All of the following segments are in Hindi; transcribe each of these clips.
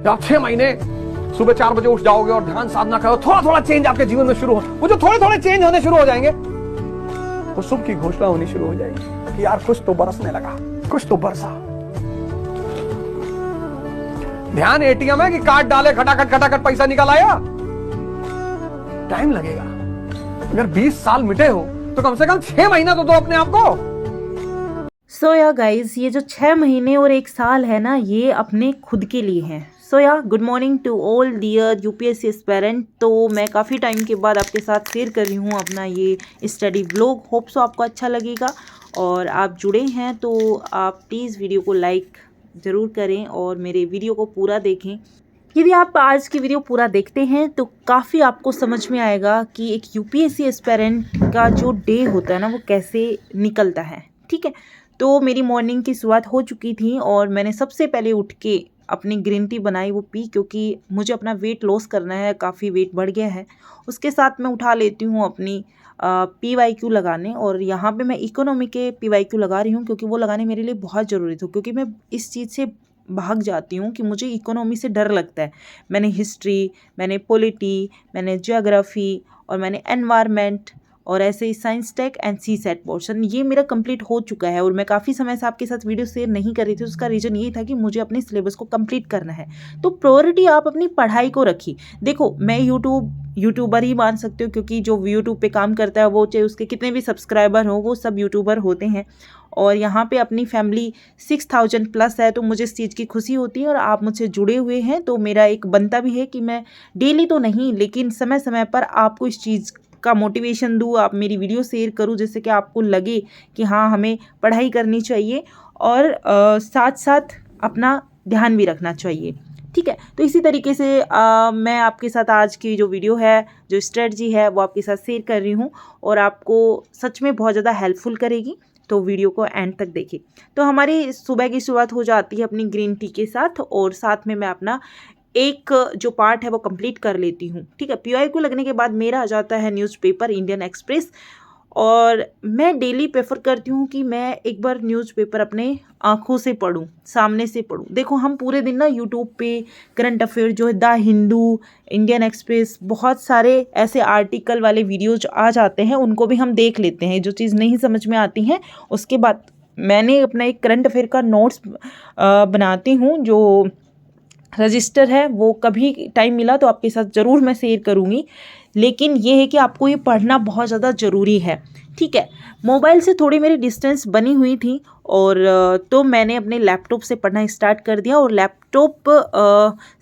आप 6 महीने सुबह 4 बजे उठ जाओगे और ध्यान साधना करो, थोड़ा थोड़ा चेंज आपके जीवन में शुरू हो, वो जो थोड़े थोड़े चेंज होने शुरू हो जाएंगे, तो शुभ की घोषणा होनी शुरू हो जाएगी कि यार कुछ तो बरसने लगा, कुछ तो बरसा। ध्यान एटीएम है कि कार्ड डाले खटाखट पैसा निकल आया, टाइम लगेगा। अगर 20 साल मिटे हो तो कम से कम 6 महीना तो दो अपने आप को। सो या गाइज, ये जो 6 महीने और 1 साल है ना, ये अपने खुद के लिए हैं। So yeah good morning to all dear UPSC aspirant. तो मैं काफ़ी टाइम के बाद आपके साथ शेयर कर रही हूँ अपना ये स्टडी व्लॉग। होप सो आपको अच्छा लगेगा, और आप जुड़े हैं तो आप प्लीज़ वीडियो को लाइक ज़रूर करें और मेरे वीडियो को पूरा देखें। यदि आप आज की वीडियो पूरा देखते हैं तो काफ़ी आपको समझ में आएगा कि एक यूपीएससी एस्पेरेंट का जो डे होता है ना, वो कैसे निकलता है। ठीक है, तो मेरी मॉर्निंग की शुरुआत हो चुकी थी और मैंने सबसे पहले उठ के अपनी ग्रीन टी बनाई, वो पी, क्योंकि मुझे अपना वेट लॉस करना है, काफ़ी वेट बढ़ गया है। उसके साथ मैं उठा लेती हूँ अपनी PYQ लगाने, और यहाँ पे मैं इकोनॉमी के PYQ लगा रही हूँ क्योंकि वो लगाने मेरे लिए बहुत ज़रूरी था, क्योंकि मैं इस चीज़ से भाग जाती हूँ कि मुझे इकोनॉमी से डर लगता है। मैंने हिस्ट्री, मैंने पॉलिटी, मैंने ज्योग्राफी और मैंने एनवायरनमेंट और ऐसे ही science tech and CSAT portion, ये मेरा कंप्लीट हो चुका है। और मैं काफ़ी समय से आपके साथ वीडियो शेयर नहीं कर रही थी, उसका रीज़न ये था कि मुझे अपने सिलेबस को कंप्लीट करना है। तो प्रायोरिटी आप अपनी पढ़ाई को रखी। देखो, मैं यूट्यूबर ही मान सकते हो, क्योंकि जो यूट्यूब पे काम करता है वो, चाहे उसके कितने भी सब्सक्राइबर हो, वो सब यूट्यूबर होते हैं। और यहाँ पे अपनी फैमिली 6000 प्लस है, तो मुझे इस चीज़ की खुशी होती है। और आप मुझसे जुड़े हुए हैं तो मेरा एक बनता भी है कि मैं डेली तो नहीं, लेकिन समय समय पर आपको इस चीज़ का मोटिवेशन दूँ, आप मेरी वीडियो शेयर करूँ, जिससे कि आपको लगे कि हाँ, हमें पढ़ाई करनी चाहिए और साथ साथ अपना ध्यान भी रखना चाहिए। ठीक है, तो इसी तरीके से मैं आपके साथ आज की जो वीडियो है, जो स्ट्रेटजी है, वो आपके साथ शेयर कर रही हूँ और आपको सच में बहुत ज़्यादा हेल्पफुल करेगी। तो वीडियो को एंड तक देखिए। तो हमारी सुबह की शुरुआत हो जाती है अपनी ग्रीन टी के साथ, और साथ में मैं अपना एक जो पार्ट है वो कंप्लीट कर लेती हूँ। ठीक है, PYQ लगने के बाद मेरा आ जाता है न्यूज़पेपर इंडियन एक्सप्रेस, और मैं डेली प्रेफर करती हूँ कि मैं एक बार न्यूज़पेपर अपने आँखों से पढूं, सामने से पढूं। देखो, हम पूरे दिन ना यूट्यूब पे करंट अफेयर जो है, द हिंदू, इंडियन एक्सप्रेस, बहुत सारे ऐसे आर्टिकल वाले वीडियोज आ जाते हैं, उनको भी हम देख लेते हैं। जो चीज़ नहीं समझ में आती हैं, उसके बाद मैंने अपना एक करंट अफेयर का नोट्स बनाती हूँ, जो रजिस्टर है, वो कभी टाइम मिला तो आपके साथ ज़रूर मैं शेयर करूँगी। लेकिन ये है कि आपको ये पढ़ना बहुत ज़्यादा ज़रूरी है। ठीक है, मोबाइल से थोड़ी मेरी डिस्टेंस बनी हुई थी, और तो मैंने अपने लैपटॉप से पढ़ना स्टार्ट कर दिया। और लैपटॉप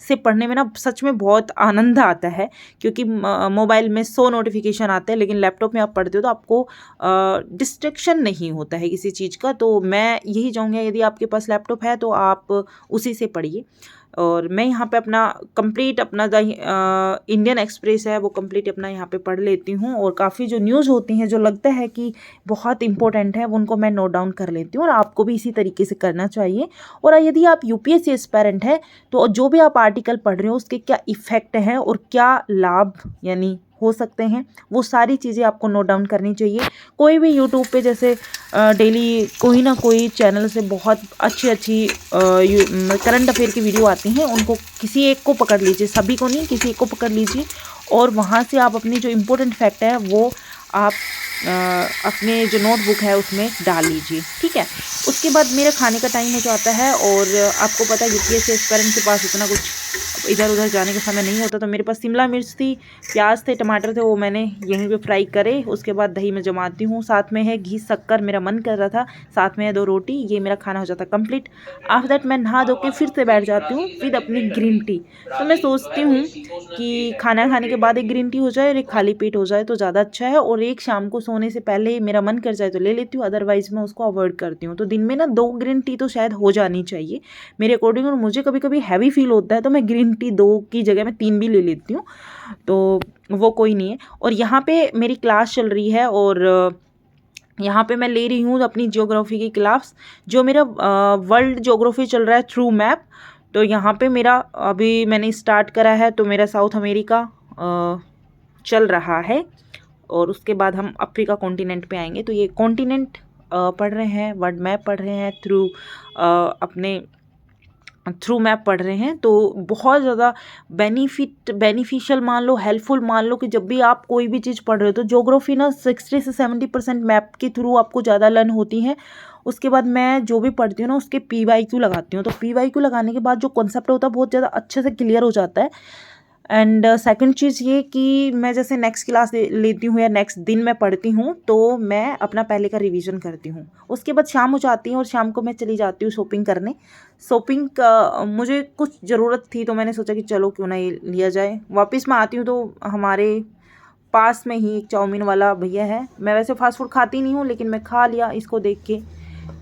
से पढ़ने में ना सच में बहुत आनंद आता है, क्योंकि मोबाइल में 100 नोटिफिकेशन आते हैं, लेकिन लैपटॉप में आप पढ़ते हो तो आपको डिस्ट्रैक्शन नहीं होता है किसी चीज़ का। तो मैं यही चाहूँगी, यदि आपके पास लैपटॉप है तो आप उसी से पढ़िए। और मैं यहाँ पे अपना कंप्लीट अपना द इंडियन एक्सप्रेस है वो कंप्लीट अपना यहाँ पे पढ़ लेती हूँ, और काफ़ी जो न्यूज़ होती हैं जो लगता है कि बहुत इंपॉर्टेंट है, उनको मैं नोट डाउन कर लेती हूँ, और आपको भी इसी तरीके से करना चाहिए। और यदि आप यूपीएससी एस्पायरेंट है तो जो भी आप आर्टिकल पढ़ रहे हो, उसके क्या इफ़ेक्ट हैं और क्या लाभ यानी हो सकते हैं, वो सारी चीज़ें आपको नोट डाउन करनी चाहिए। कोई भी यूट्यूब पे जैसे डेली कोई ना कोई चैनल से बहुत अच्छी करंट अफेयर की वीडियो आती हैं, उनको किसी एक को पकड़ लीजिए, सभी को नहीं, किसी एक को पकड़ लीजिए, और वहाँ से आप अपनी जो इम्पोर्टेंट फैक्ट है वो आप अपने जो नोटबुक है उसमें डाल लीजिए। ठीक है, उसके बाद मेरा खाने का टाइम हो जाता है, और आपको पता है यूपीएससी एस्पायरेंट के पास इतना कुछ इधर उधर जाने का समय नहीं होता। तो मेरे पास शिमला मिर्च थी, प्याज थे, टमाटर थे, वो मैंने यहीं पे फ्राई करे। उसके बाद दही में जमाती हूँ, साथ में है घी शक्कर, मेरा मन कर रहा था, साथ में है 2 रोटी। ये मेरा खाना हो जाता है कंप्लीट। आफ्टर दैट मैं नहा धो के फिर से बैठ जाती हूँ, फिर अपनी ग्रीन टी। तो मैं सोचती हूँ कि खाना खाने के बाद एक ग्रीन टी हो जाए और एक खाली पेट हो जाए तो ज़्यादा अच्छा है, और एक शाम को सोने से पहले मेरा मन कर जाए तो ले लेती हूँ, अदरवाइज़ मैं उसको अवॉइड करती हूँ। तो दिन में ना 2 ग्रीन टी तो शायद हो जानी चाहिए मेरे अकॉर्डिंग, और मुझे कभी कभी हैवी फील होता है तो मैं ग्रीन टी 2 की जगह मैं 3 भी ले लेती हूँ, तो वो कोई नहीं है। और यहाँ पे मेरी क्लास चल रही है, और यहाँ पे मैं ले रही हूँ अपनी ज्योग्राफी की क्लास, जो मेरा वर्ल्ड ज्योग्राफी चल रहा है थ्रू मैप। तो यहाँ पे मेरा अभी मैंने स्टार्ट करा है, तो मेरा साउथ अमेरिका चल रहा है, और उसके बाद हम अफ्रीका कॉन्टिनेंट पे आएंगे। तो ये कॉन्टिनेंट पढ़ रहे हैं, वर्ल्ड मैप पढ़ रहे हैं थ्रू अपने थ्रू मैप पढ़ रहे हैं, तो बहुत ज़्यादा बेनिफिशियल मान लो, हेल्पफुल मान लो कि जब भी आप कोई भी चीज़ पढ़ रहे हो तो ज्योग्राफी ना 60 से 70% मैप के थ्रू आपको ज़्यादा लर्न होती है। उसके बाद मैं जो भी पढ़ती हूँ ना उसके PYQ लगाती हूँ, तो PYQ लगाने के बाद जो कॉन्सेप्ट होता है बहुत ज़्यादा अच्छे से क्लियर हो जाता है। एंड सेकंड चीज़ ये कि मैं जैसे नेक्स्ट क्लास लेती हूँ या नेक्स्ट दिन मैं पढ़ती हूँ तो मैं अपना पहले का रिवीजन करती हूँ। उसके बाद शाम हो जाती है और शाम को मैं चली जाती हूँ शॉपिंग करने। शॉपिंग का मुझे कुछ ज़रूरत थी तो मैंने सोचा कि चलो क्यों ना ये लिया जाए। वापस मैं आती हूँ तो हमारे पास में ही एक चाउमीन वाला भैया है। मैं वैसे फास्ट फूड खाती नहीं हूँ लेकिन मैं खा लिया इसको देख के।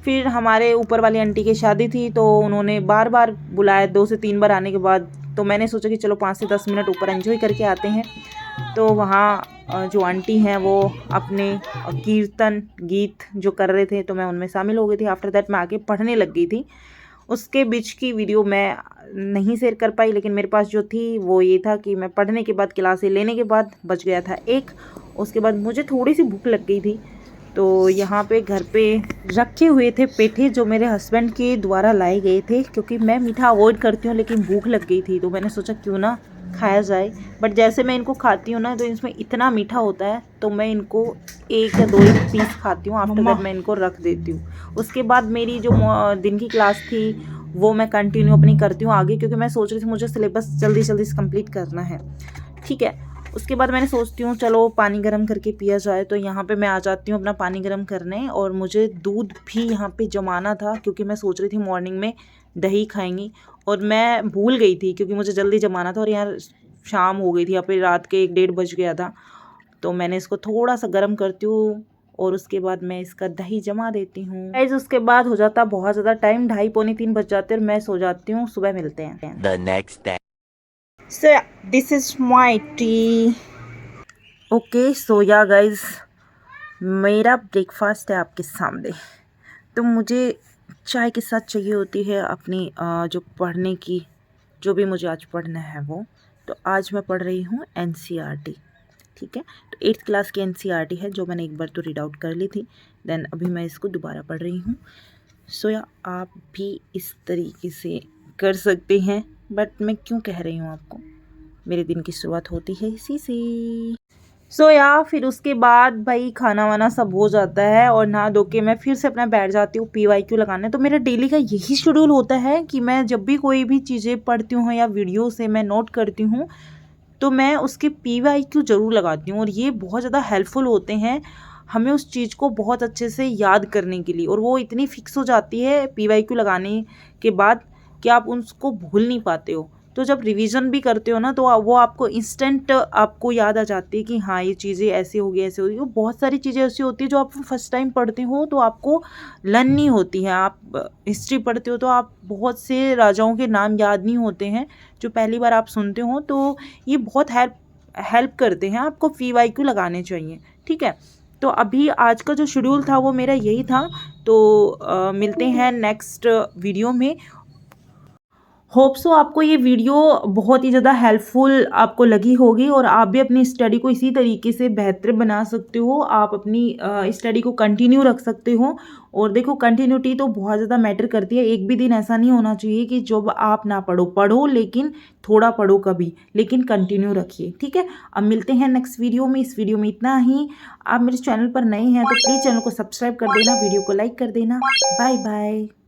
फिर हमारे ऊपर वाली आंटी की शादी थी तो उन्होंने बार बार बुलाया, 2 से 3 बार आने के बाद तो मैंने सोचा कि चलो 5 से 10 मिनट ऊपर एंजॉय करके आते हैं। तो वहाँ जो आंटी हैं वो अपने कीर्तन गीत जो कर रहे थे तो मैं उनमें शामिल हो गई थी। आफ्टर दैट मैं आके पढ़ने लग गई थी। उसके बीच की वीडियो मैं नहीं शेयर कर पाई, लेकिन मेरे पास जो थी वो ये था कि मैं पढ़ने के बाद क्लासें लेने के बाद बच गया था 1। उसके बाद मुझे थोड़ी सी भूख लग गई थी तो यहाँ पे घर पे रखे हुए थे पेठे जो मेरे हस्बैंड के द्वारा लाए गए थे, क्योंकि मैं मीठा अवॉइड करती हूँ लेकिन भूख लग गई थी तो मैंने सोचा क्यों ना खाया जाए। बट जैसे मैं इनको खाती हूँ ना तो इसमें इतना मीठा होता है तो मैं इनको 1 या 2 पीस खाती हूँ। आफ्टर दैट मैं इनको रख देती हूँ। उसके बाद मेरी जो दिन की क्लास थी वो मैं कंटिन्यू अपनी करती हूँ आगे, क्योंकि मैं सोच रही थी मुझे सिलेबस जल्दी जल्दी से कंप्लीट करना है। ठीक है, उसके बाद मैंने सोचती हूँ चलो पानी गर्म करके पिया जाए, तो यहाँ पे मैं आ जाती हूँ अपना पानी गर्म करने। और मुझे दूध भी यहाँ पे जमाना था क्योंकि मैं सोच रही थी मॉर्निंग में दही खाएंगी और मैं भूल गई थी क्योंकि मुझे जल्दी जमाना था और यहाँ शाम हो गई थी, यहाँ पे रात के 1-1:30 बज गया था। तो मैंने इसको थोड़ा सा गर्म करती हूँ और उसके बाद मैं इसका दही जमा देती हूँ। गाइस उसके बाद हो जाता बहुत ज़्यादा टाइम, 2:30 पौने 3 बज जाते हैं और मैं सो जाती हूँ। सुबह मिलते हैं। The next day. So yeah, this is my tea. Okay so yeah guys मेरा ब्रेकफास्ट है आपके सामने। तो मुझे चाय के साथ चाहिए होती है अपनी जो पढ़ने की, जो भी मुझे आज पढ़ना है वो। तो आज मैं पढ़ रही हूँ NCERT। ठीक है, तो 8th क्लास की NCERT है जो मैंने एक बार तो रीड आउट कर ली थी, देन अभी मैं इसको दोबारा पढ़ रही हूँ। सो या आप भी इस तरीके से कर सकते हैं, बट मैं क्यों कह रही हूँ आपको, मेरे दिन की शुरुआत होती है इसी से। सो या फिर उसके बाद भाई खाना वाना सब हो जाता है और नहा धो के मैं फिर से अपना बैठ जाती हूँ PYQ लगाने। तो मेरा डेली का यही शेड्यूल होता है कि मैं जब भी कोई भी चीज़ें पढ़ती हूँ या वीडियो से मैं नोट करती हूँ तो मैं उसके PYQ ज़रूर लगाती हूँ और ये बहुत ज़्यादा हेल्पफुल होते हैं हमें उस चीज़ को बहुत अच्छे से याद करने के लिए। और वो इतनी फिक्स हो जाती है PYQ लगाने के बाद कि आप उसको भूल नहीं पाते हो। तो जब रिवीजन भी करते हो ना तो वो आपको इंस्टेंट आपको याद आ जाती है कि हाँ ये चीज़ें ऐसे होगी ऐसे होगी। वो बहुत सारी चीज़ें ऐसी होती है जो आप फर्स्ट टाइम पढ़ते हो तो आपको लर्न नहीं होती हैं। आप हिस्ट्री पढ़ते हो तो आप बहुत से राजाओं के नाम याद नहीं होते हैं जो पहली बार आप सुनते हो, तो ये बहुत हेल्प करते हैं। आपको PYQ लगाने चाहिए। ठीक है, तो अभी आज का जो शेड्यूल था वो मेरा यही था। तो मिलते हैं नेक्स्ट वीडियो में। होप सो आपको ये वीडियो बहुत ही ज़्यादा हेल्पफुल आपको लगी होगी और आप भी अपनी स्टडी को इसी तरीके से बेहतर बना सकते हो। आप अपनी स्टडी को कंटिन्यू रख सकते हो। और देखो कंटिन्यूटी तो बहुत ज़्यादा मैटर करती है। एक भी दिन ऐसा नहीं होना चाहिए कि जब आप ना पढ़ो लेकिन थोड़ा पढ़ो कभी, लेकिन कंटिन्यू रखिए। ठीक है, अब मिलते हैं नेक्स्ट वीडियो में। इस वीडियो में इतना ही। आप मेरे चैनल पर नए हैं तो प्लीज़ चैनल को सब्सक्राइब कर देना, वीडियो को लाइक कर देना। Bye bye.